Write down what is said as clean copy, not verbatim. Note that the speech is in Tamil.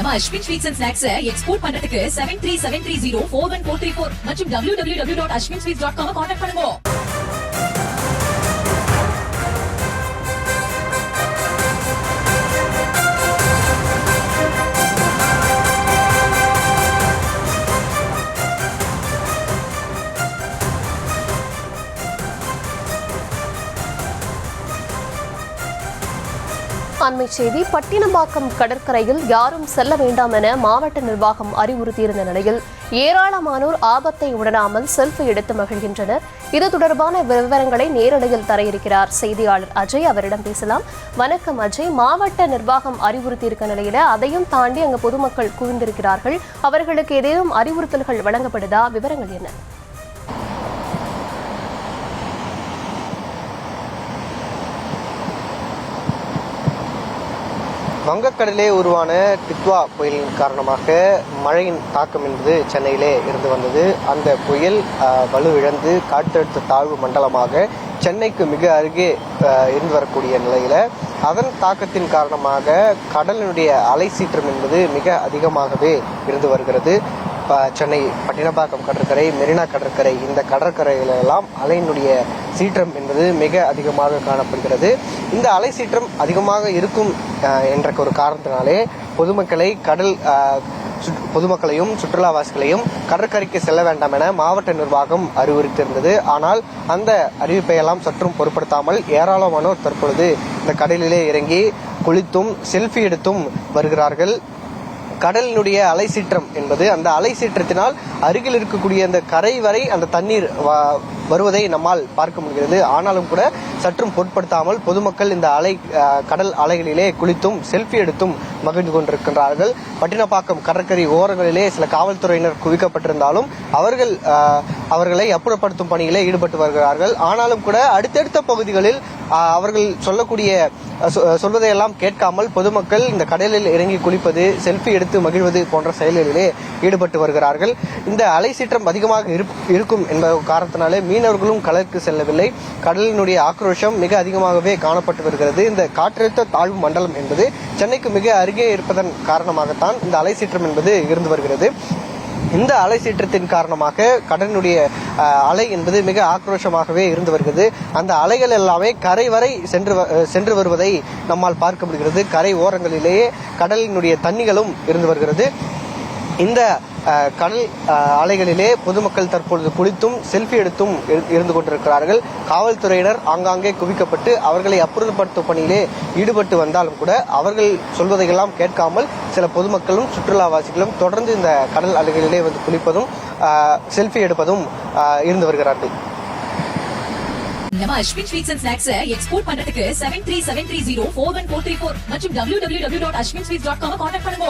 நம்ம Ashwin sweets and snacks export பண்றதுக்கு 7373041434 மற்றும் www.ashwinsweets.com கான்டாக்ட் பண்ணுங்க. அண்மை செய்தி. பட்டினப்பாக்கம் கடற்கரையில் யாரும் செல்ல வேண்டாம் என மாவட்ட நிர்வாகம் அறிவுறுத்தியிருந்த நிலையில் ஏராளமானோர் ஆபத்தை உணராமல் செல்ஃபி எடுத்து மகிழ்கின்றனர். இது தொடர்பான விவரங்களை நேரடியில் தர இருக்கிறார் செய்தியாளர் அஜய். அவரிடம் பேசலாம். வணக்கம் அஜய். மாவட்ட நிர்வாகம் அறிவுறுத்தியிருக்க நிலையில அதையும் தாண்டி அங்கு பொதுமக்கள் குவிந்திருக்கிறார்கள். அவர்களுக்கு ஏதேனும் அறிவுறுத்தல்கள் வழங்கப்படுதா? விவரங்கள் என்ன? வங்கக்கடலே உருவான டித்வா புயலின் காரணமாக மழையின் தாக்கம் என்பது சென்னையிலே இருந்து வந்தது. அந்த புயல் வலுவிழந்து காற்றழுத்த தாழ்வு மண்டலமாக சென்னைக்கு மிக அருகே இருந்து வரக்கூடிய நிலையில அதன் தாக்கத்தின் காரணமாக கடலினுடைய அலை சீற்றம் என்பது மிக அதிகமாகவே இருந்து வருகிறது. சென்னை பட்டினப்பாக்கம் கடற்கரை, மெரினா கடற்கரை, இந்த கடற்கரைகளெல்லாம் அலையினுடைய சீற்றம் என்பது மிக அதிகமாக காணப்படுகிறது. இந்த அலை சீற்றம் அதிகமாக இருக்கும் என்ற ஒரு காரணத்தினாலே பொதுமக்களையும் சுற்றுலாவாசிகளையும் கடற்கரைக்கு செல்ல வேண்டாம் என மாவட்ட நிர்வாகம் அறிவுறுத்தியிருந்தது. ஆனால் அந்த அறிவிப்பையெல்லாம் சற்றும் பொருட்படுத்தாமல் ஏராளமானோர் தற்பொழுது இந்த கடலிலே இறங்கி குளித்தும் செல்ஃபி எடுத்தும் வருகிறார்கள். கடலினுடைய அலை சீற்றம் என்பது அந்த அலை சீற்றத்தினால் அருகில் இருக்கக்கூடிய அந்த கரை வரை அந்த தண்ணீர் வருவதை நம்மால் பார்க்க முடிகிறது. ஆனாலும் கூட சற்றும் பொருட்படுத்தாமல் பொதுமக்கள் இந்த கடல் அலைகளிலே குளித்தும் செல்ஃபி எடுத்தும் மகிழ்ந்து கொண்டிருக்கின்றார்கள். பட்டினப்பாக்கம் கடற்கரை ஓரங்களிலே சில காவல்துறையினர் குவிக்கப்பட்டிருந்தாலும் அவர்களை அப்புறப்படுத்தும் பணியிலே ஈடுபட்டு வருகிறார்கள். ஆனாலும் கூட அடுத்தடுத்த பகுதிகளில் அவர்கள் சொல்வதையெல்லாம் கேட்காமல் பொதுமக்கள் இந்த கடலில் இறங்கி குளிப்பது, செல்ஃபி எடுத்து மகிழ்வது போன்ற செயல்களிலே ஈடுபட்டு வருகிறார்கள். இந்த அலை சீற்றம் அதிகமாக இருக்கும் என்பது காரணத்தினாலே மீனவர்களும் கடலுக்கு செல்லவில்லை. கடலினுடைய ஆக்ரோஷம் மிக அதிகமாகவே காணப்பட்டு வருகிறது. இந்த காற்றழுத்த தாழ்வு மண்டலம் என்பது சென்னைக்கு மிக அருகே இருப்பதன் காரணமாகத்தான் இந்த அலை சீற்றம் என்பது இருந்து வருகிறது. இந்த அலை சீற்றத்தின் காரணமாக கடலினுடைய அலை என்பது மிக ஆக்ரோஷமாகவே இருந்து வருகிறது. அந்த அலைகள் எல்லாமே கரை வரை சென்று வருவதை நம்மால் பார்க்க முடிகிறது. கரை ஓரங்களிலேயே கடலினுடைய தண்ணிகளும் இருந்து வருகிறது. இந்த கடல் அலைகளிலே பொதுமக்கள் தற்பொழுது குளித்தும் செல்ஃபி எடுத்தும் இருந்து கொண்டிருக்கிறார்கள். காவல்துறையினர் ஆங்காங்கே குவிக்கப்பட்டு அவர்களை அப்புறப்படுத்தும் பணியிலே ஈடுபட்டு வந்தாலும் கூட அவர்கள் சொல்வதையெல்லாம் கேட்காமல் சில பொதுமக்களும் சுற்றுலாவாசிகளும் தொடர்ந்து இந்த கடல் அலைகளிலே வந்து குளிப்பதும் செல்ஃபி எடுப்பதும் இருந்து வருகிறார்கள். நம்ம Ashwin sweets and snacks export பண்றதுக்கு 7373041434 மற்றும் www.ashwinsweets.com கான்டாக்ட் பண்ணுங்க.